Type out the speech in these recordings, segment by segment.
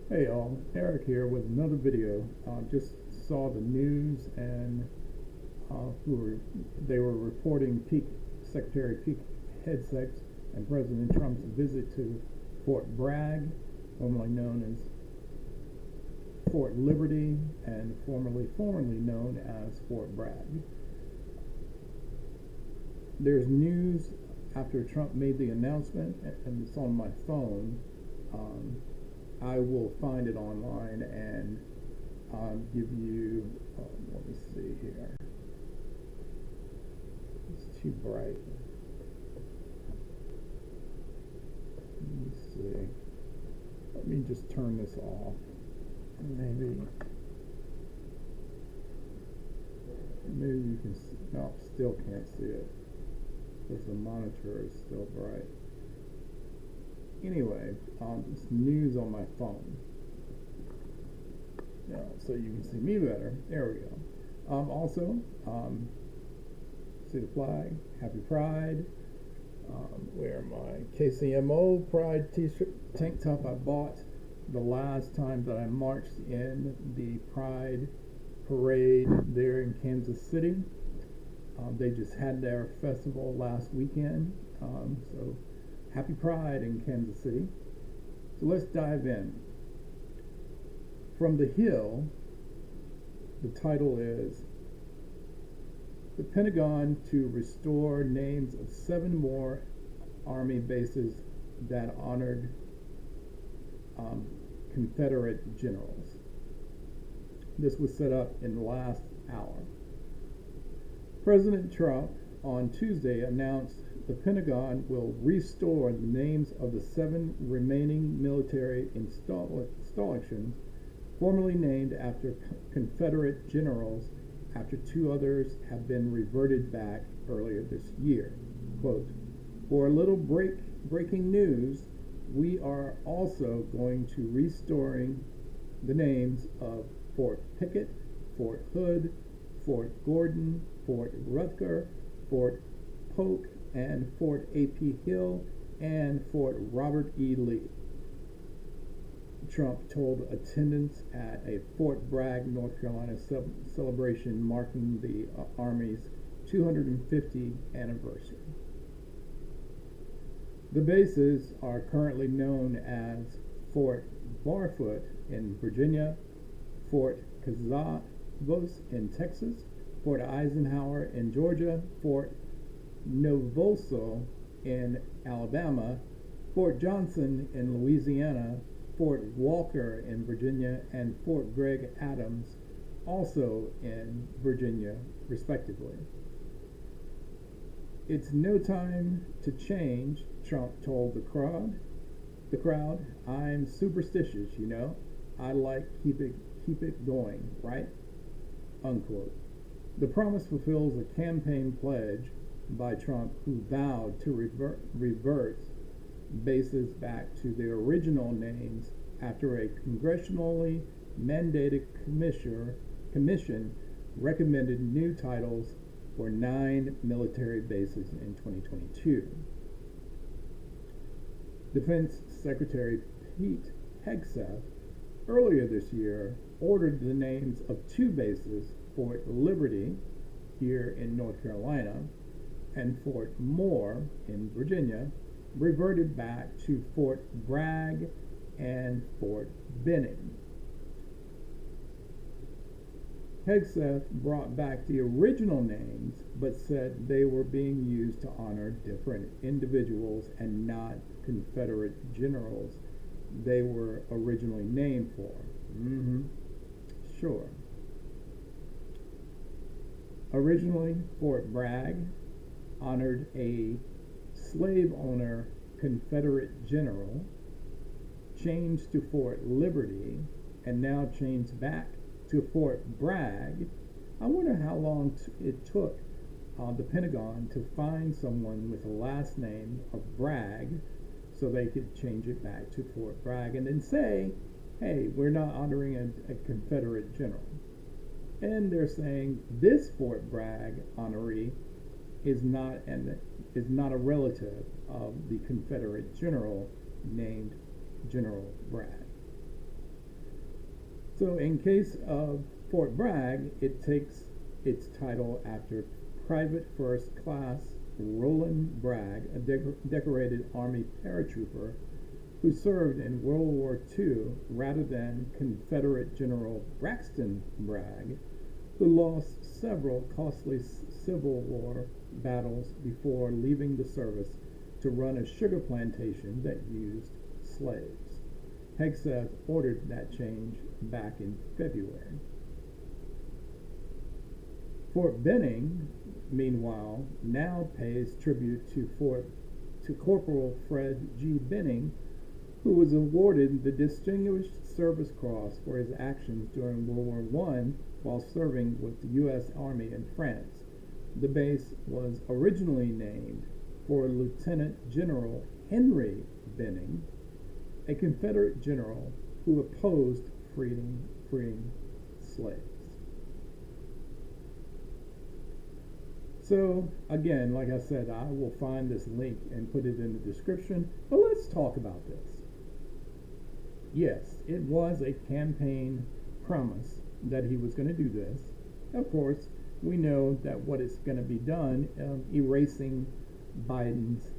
Hey all, Eric here with another video. Just saw the news and they were reporting Secretary Pete Hegseth and President Trump's visit to Fort Bragg, formerly known as Fort Liberty and formerly known as Fort Bragg. There's news after Trump made the announcement, and it's on my phone. Um, I will find it online and give you, let me see here. It's too bright. Let me see. Let me just turn this off. Maybe you can see. No, still can't see it because the monitor is still bright. Anyway, it's news on my phone. Yeah, so you can see me better. There we go. See the flag. Happy Pride. Wear my KCMO Pride t-shirt, tank top I bought the last time that I marched in the Pride parade there in Kansas City. They just had their festival last weekend. So happy Pride in Kansas City. So let's dive in. From the Hill, the title is The Pentagon to Restore Names of 7 More Army Bases That Honored Confederate Generals. This was set up in the last hour. President Trump on Tuesday announced the Pentagon will restore the names of the 7 remaining military installations formerly named after Confederate generals after 2 others have been reverted back earlier this year. Quote, for a little breaking news, we are also going to restoring the names of Fort Pickett, Fort Hood, Fort Gordon, Fort Rutger, Fort Polk, and Fort A.P. Hill, and Fort Robert E. Lee. Trump told attendants at a Fort Bragg, North Carolina celebration marking the Army's 250th anniversary. The bases are currently known as Fort Barfoot in Virginia, Fort Cazavos in Texas, Fort Eisenhower in Georgia, Fort Novoso in Alabama, Fort Johnson in Louisiana, Fort Walker in Virginia, and Fort Gregg Adams, also in Virginia, respectively. It's no time to change, Trump told the crowd. I'm superstitious, you know. I like keep it going, right? Unquote. The promise fulfills a campaign pledge by Trump, who vowed to revert bases back to their original names after a congressionally mandated commission recommended new titles for 9 military bases in 2022. Defense Secretary Pete Hegseth earlier this year ordered the names of 2 bases, Fort Liberty here in North Carolina and Fort Moore in Virginia, reverted back to Fort Bragg and Fort Benning. Hegseth brought back the original names, but said they were being used to honor different individuals and not Confederate generals they were originally named for. Sure. Originally, Fort Bragg honored a slave owner Confederate general, changed to Fort Liberty, and now changed back to Fort Bragg. I wonder how long it took the Pentagon to find someone with the last name of Bragg so they could change it back to Fort Bragg and then say, hey, we're not honoring a Confederate general. And they're saying this Fort Bragg honoree is not a relative of the Confederate general named General Bragg. So, in case of Fort Bragg, it takes its title after Private First Class Roland Bragg, a decorated Army paratrooper who served in World War II, rather than Confederate General Braxton Bragg, who lost several costly Civil War battles before leaving the service to run a sugar plantation that used slaves. Hegseth ordered that change back in February. Fort Benning, meanwhile, now pays tribute to Corporal Fred G. Benning, who was awarded the Distinguished Service Cross for his actions during World War I while serving with the U.S. Army in France. The base was originally named for Lieutenant General Henry Benning, a Confederate general who opposed freeing slaves. So, again, like I said, I will find this link and put it in the description, but let's talk about this. Yes, it was a campaign promise that he was going to do this. Of course, we know that what is going to be done, erasing Biden's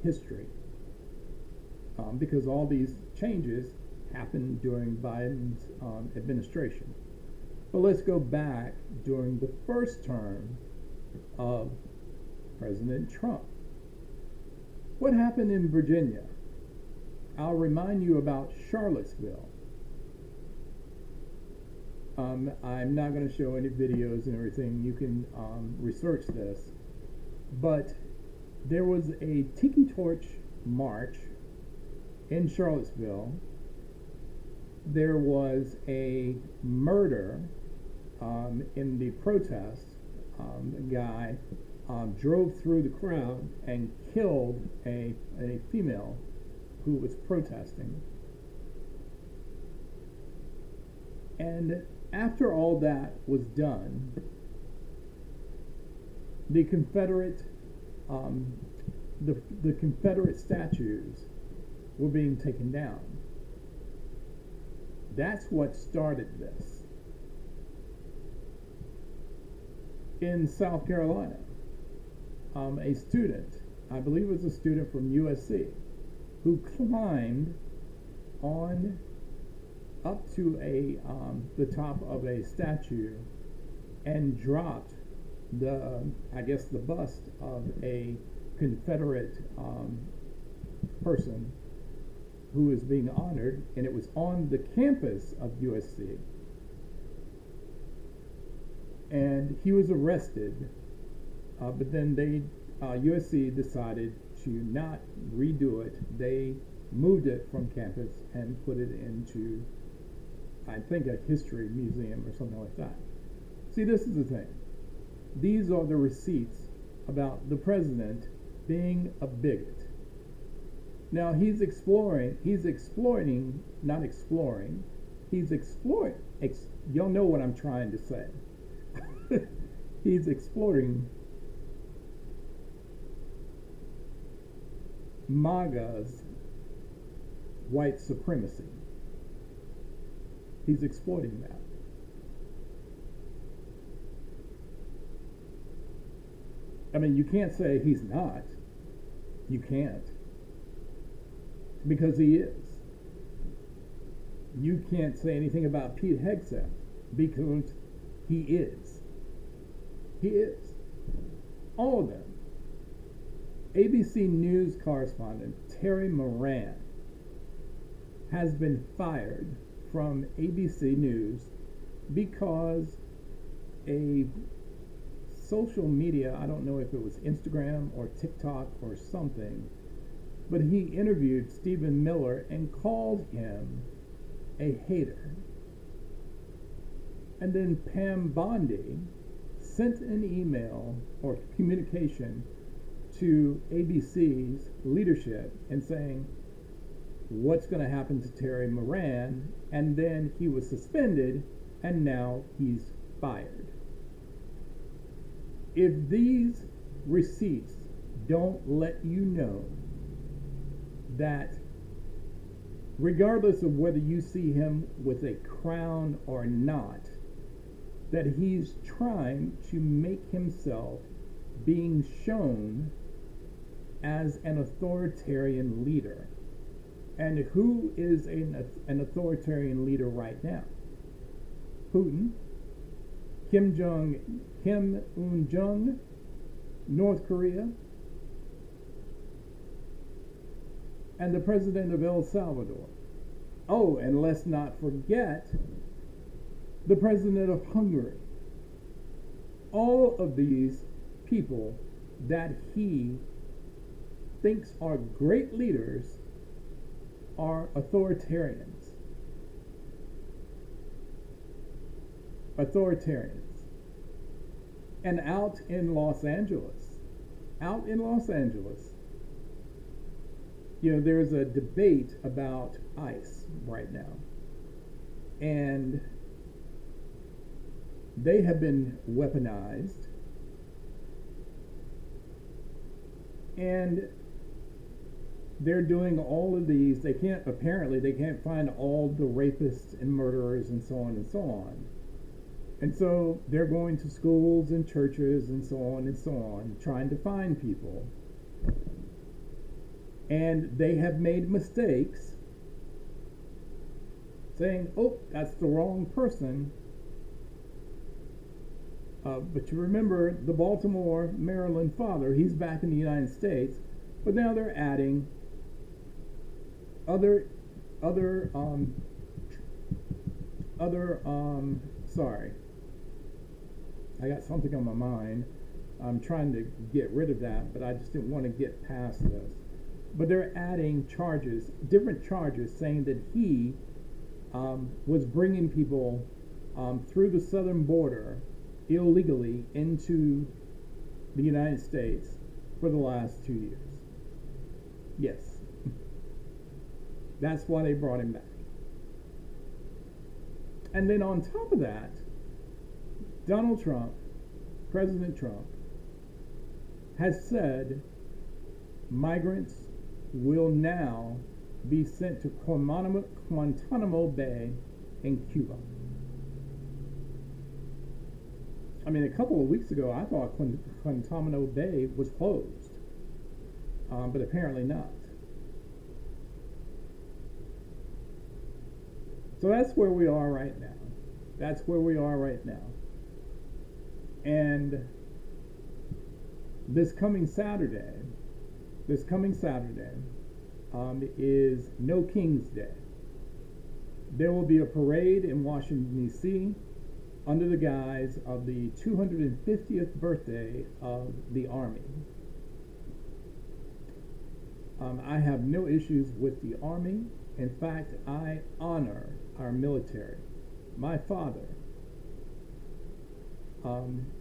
history, because all these changes happened during Biden's administration. But let's go back during the first term of President Trump. What happened in Virginia? I'll remind you about Charlottesville. I'm not going to show any videos and everything. You can research this. But there was a Tiki Torch march in Charlottesville. There was a murder in the protest. A guy drove through the crowd and killed a female who was protesting. And after all that was done, the Confederate the Confederate statues were being taken down. That's what started this. In South Carolina, a student, I believe it was a student from USC, who climbed on up to the top of a statue and dropped the bust of a Confederate person who was being honored, and it was on the campus of USC. And he was arrested, but then USC decided to not redo it. They moved it from campus and put it into, I think, a history museum or something like that. See, this is the thing. These are the receipts about the president being a bigot. Now he's exploiting, y'all know what I'm trying to say. He's exploiting MAGA's white supremacy. He's exploiting that. I mean, you can't say he's not. You can't. Because he is. You can't say anything about Pete Hegseth because he is. He is. All of them. ABC News correspondent Terry Moran has been fired from ABC News because a social media, I don't know if it was Instagram or TikTok or something, but he interviewed Stephen Miller and called him a hater. And then Pam Bondi sent an email or communication to ABC's leadership and saying, what's going to happen to Terry Moran? And then he was suspended and now he's fired. If these receipts don't let you know that regardless of whether you see him with a crown or not, that he's trying to make himself being shown as an authoritarian leader. And who is an authoritarian leader right now? Putin, Kim Un-jung, North Korea, and the president of El Salvador. Oh, and let's not forget the president of Hungary. All of these people that he thinks are great leaders are authoritarians. And out in Los Angeles, there's a debate about ICE right now. And they have been weaponized. And they're doing all of these. They can't find all the rapists and murderers and so on and so on. And so they're going to schools and churches and so on, trying to find people. And they have made mistakes saying, oh, that's the wrong person. But you remember the Baltimore, Maryland father, he's back in the United States, but now they're adding sorry, I got something on my mind. I'm trying to get rid of that, but I just didn't want to get past this. But they're adding different charges, saying that he was bringing people through the southern border illegally into the United States for the last 2 years. Yes. That's why they brought him back. And then on top of that, Donald Trump, President Trump, has said migrants will now be sent to Guantanamo Bay in Cuba. I mean, a couple of weeks ago, I thought Guantanamo Bay was closed, but apparently not. So that's where we are right now. And this coming Saturday is No King's Day. There will be a parade in Washington, D.C. under the guise of the 250th birthday of the Army. I have no issues with the Army. In fact, I honor our military. My father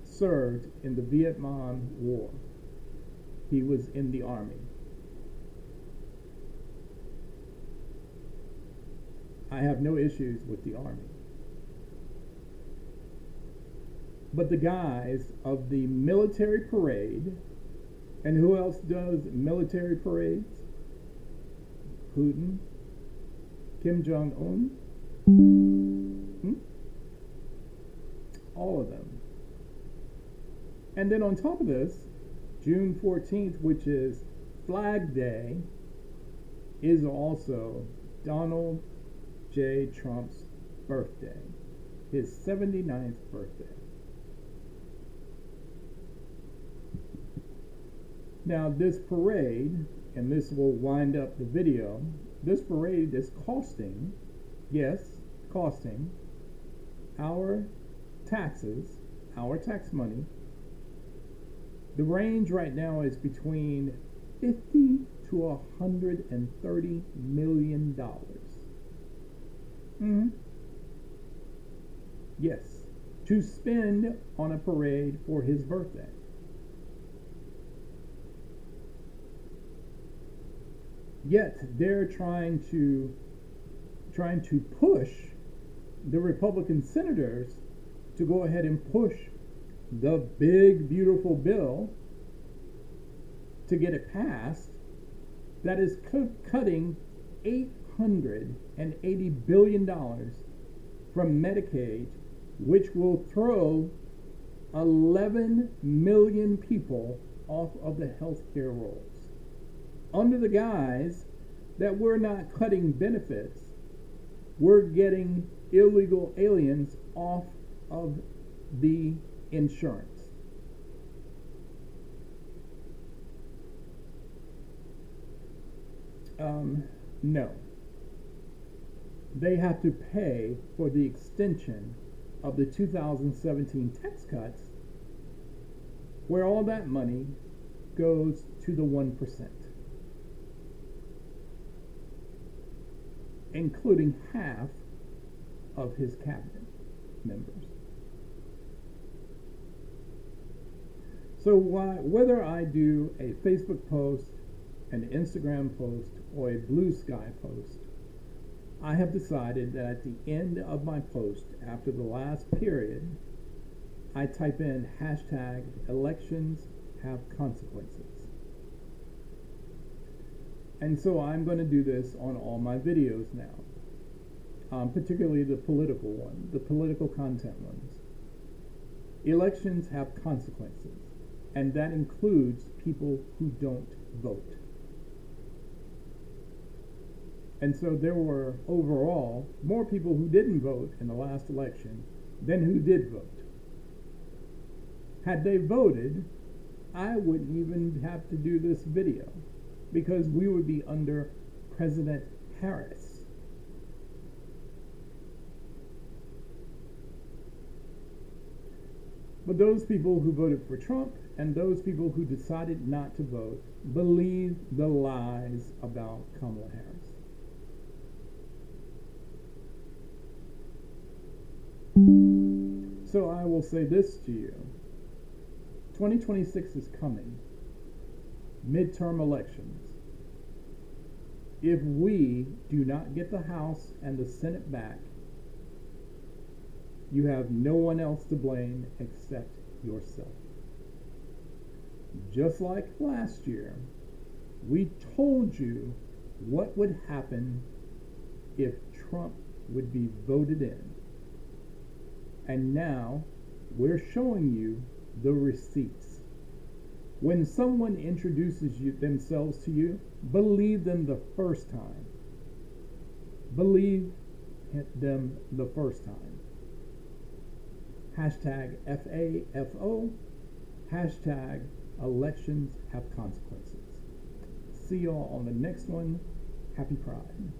served in the Vietnam War. He was in the Army. I have no issues with the Army. But the guise of the military parade, and who else does military parades? Putin, Kim Jong-un, all of them. And then on top of this, June 14th, which is Flag Day, is also Donald J. Trump's birthday, his 79th birthday. Now this parade, and this will wind up the video, this parade is costing our taxes, our tax money. The range right now is between $50 to $130 million. Yes, to spend on a parade for his birthday. Yet they're trying to push the Republican senators to go ahead and push the big, beautiful bill to get it passed that is cutting $180 billion from Medicaid, which will throw 11 million people off of the healthcare rolls, under the guise that we're not cutting benefits, we're getting illegal aliens off of the insurance. No. They have to pay for the extension of the 2017 tax cuts, where all that money goes to the 1%, including half of his cabinet members. So whether I do a Facebook post, an Instagram post, or a Blue Sky post, I have decided that at the end of my post, after the last period, I type in hashtag elections have consequences. And so I'm going to do this on all my videos now, particularly the political one, the political content ones. Elections have consequences, and that includes people who don't vote. And so there were overall more people who didn't vote in the last election than who did vote. Had they voted, I wouldn't even have to do this video, because we would be under President Harris. But those people who voted for Trump and those people who decided not to vote believe the lies about Kamala Harris. So I will say this to you. 2026 is coming. Midterm elections. If we do not get the House and the Senate back, you have no one else to blame except yourself. Just like last year, we told you what would happen if Trump would be voted in. And now we're showing you the receipts. When someone introduces themselves to you, believe them the first time. Believe them the first time. Hashtag FAFO. Hashtag elections have consequences. See y'all on the next one. Happy Pride.